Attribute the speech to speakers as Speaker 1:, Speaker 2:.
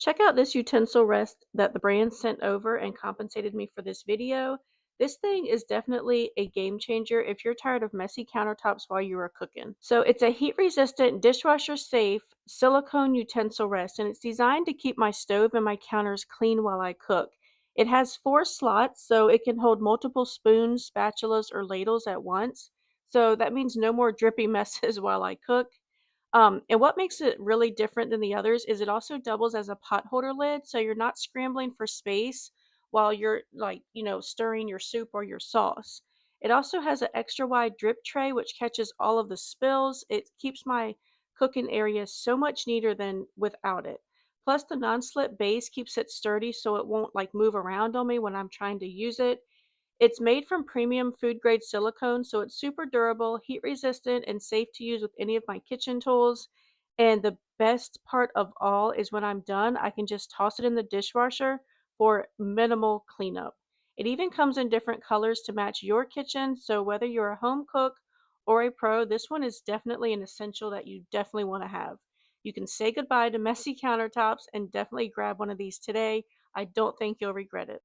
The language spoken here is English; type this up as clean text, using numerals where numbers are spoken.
Speaker 1: Check out this utensil rest that the brand sent over and compensated me for this video. This thing is definitely a game changer if you're tired of messy countertops while you are cooking. So it's a heat resistant, dishwasher safe silicone utensil rest, and it's designed to keep my stove and my counters clean while I cook. It has four slots, so it can hold multiple spoons, spatulas, or ladles at once. So that means no more drippy messes while I cook. And what makes it really different than the others is it also doubles as a pot holder lid, so you're not scrambling for space while you're like, stirring your soup or your sauce. It also has an extra wide drip tray which catches all of the spills. It keeps my cooking area so much neater than without it. Plus the non-slip base keeps it sturdy so it won't like move around on me when I'm trying to use it. It's made from premium food grade silicone, so it's super durable, heat resistant, and safe to use with any of my kitchen tools. And the best part of all is when I'm done, I can just toss it in the dishwasher for minimal cleanup. It even comes in different colors to match your kitchen, so whether you're a home cook or a pro, this one is definitely an essential that you definitely want to have. You can say goodbye to messy countertops and definitely grab one of these today. I don't think you'll regret it.